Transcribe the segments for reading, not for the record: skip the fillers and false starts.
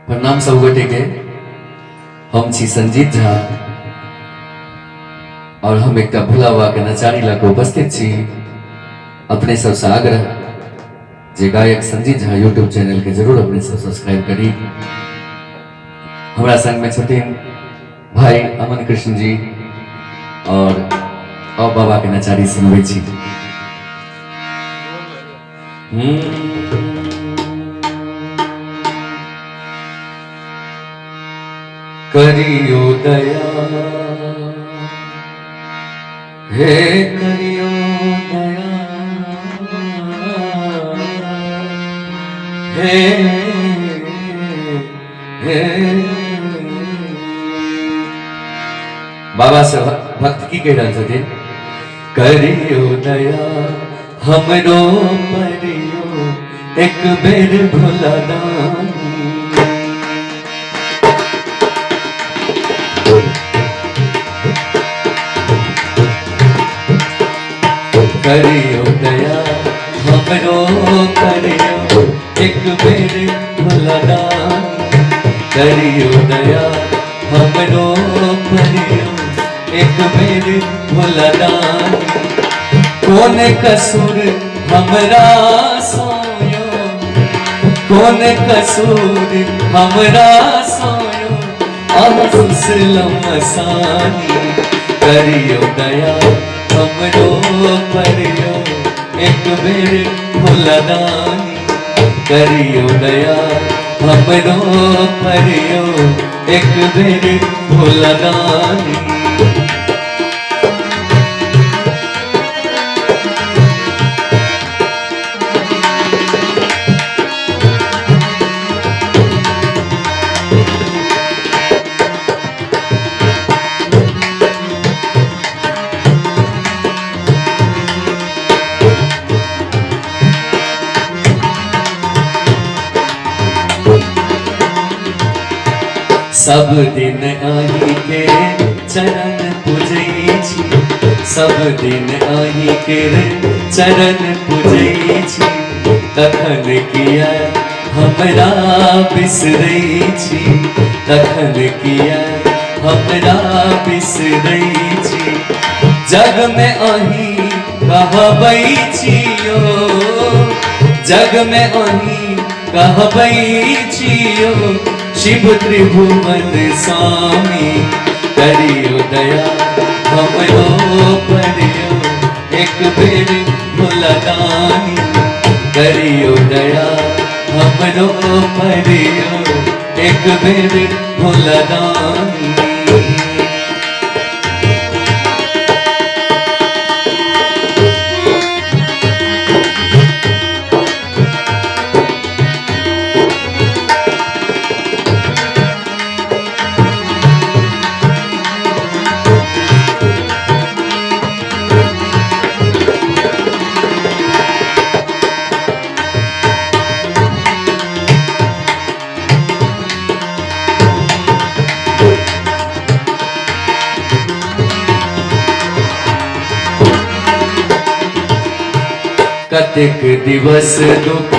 प्रणाम सब गोटे के। हम छी संजीत झा और हम एक भोला बाबा के नचारी लग उपस्थित छी। अपने सबसे आग्रह जे गायक संजीत झा यूट्यूब चैनल के जरूर अपने सब सब्सक्राइब करी। हमारा संग में छथिन भाई अमन कृष्ण जी और अब बाबा के नचारी सुनबे छी। करियो दया हे करियो दया हे हे बाबा से भक्त की कह रहे थे, करियो दया हमरो परियो एक बेर भोला दानी। करियो दया हमरो करियो एक बेर भोला दानी। करियो दया हमरो करियो एक बेर भोला दानी। कौन कसूर हमरा सोयो, कौन कसूर हमरा सोयो, अफसलम सानी। करियो दया हमरो परियो एक बेर भोला दानी। करियो दया हमरो परियो एक बेर भोला दानी। सब दिन आही के चरण पूजै छी, सब दिन आही के चरण पूजै छी। तखन किया हमरा बिसरै छी, तखन किया हमरा बिसरै छी। जग में आही कहबै छियो, जग में आही कहबै छियो, शिव त्रिभुवन स्वामी। करियो दया हमरो परियो एक बेर भोला दानी। करियो दया हमरो परियो एक बेर भोला दानी। कतेक दिवस दुख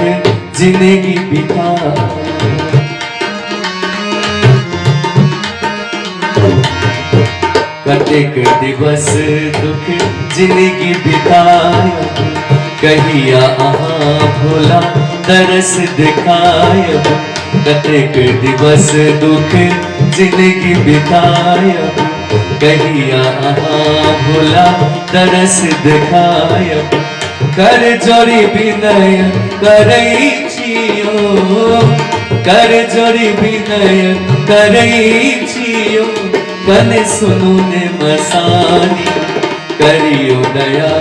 जिंदगी बिता, कतेक दिवस दुख जिंदगी बिताया। कहिया अहाँ भोला तरस दिखायब, कतेक दिवस दुख जिंदगी बिताया। कहिया अहाँ भोला तरस दिखायब। कर जोड़ी विनय करै छियो, कर जोड़ी विनय करै छियो, कन सुनु ने मसानी। करियो दया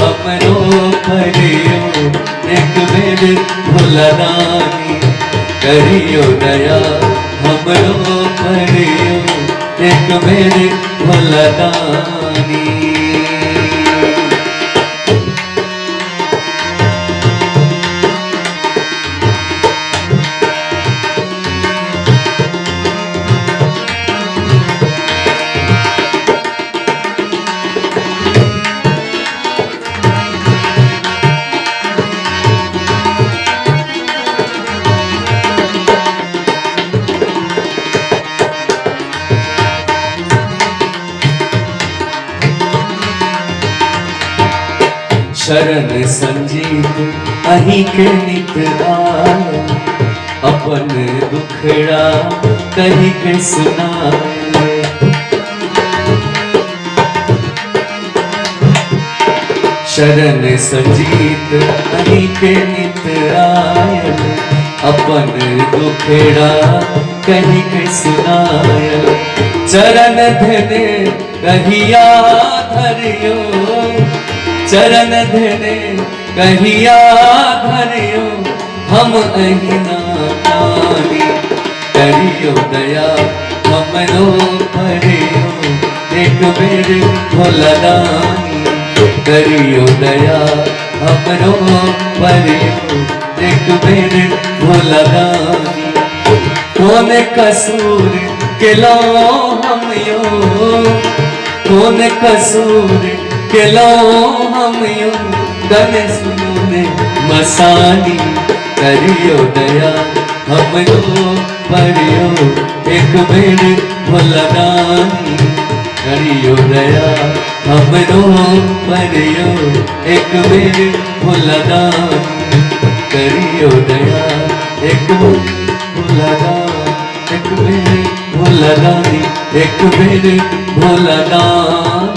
हमरो परियो एक बेर भोला दानी। करियो दया हमरो परियो एक बेर भोला दानी। शरण संजीत अही के नित आए, अपन दुखड़ा कही के सुनाए। शरण संजीत अही के नित आए, अपन दुखड़ा कही के सुनाए। चरण धने कहिया धरियो, चरण धने कहिया धरियो, हम अहिना नानी। करियो दया हमरो परियो, एक बेर भोला दानी। करियो दया हमरो परियो, एक बेर भोला दानी। कौन कसूर केलो हम यो, कौन कसूर केलो हम यो, गणेश ने मसानी। करियो दया हमरो परियो, एक बेर भोला दानी। करियो दया हमरो परियो, एक बेर भोला दानी। करियो दया एक भोला दानी, एक बेर भोला दानी, एक बेर भोला दानी।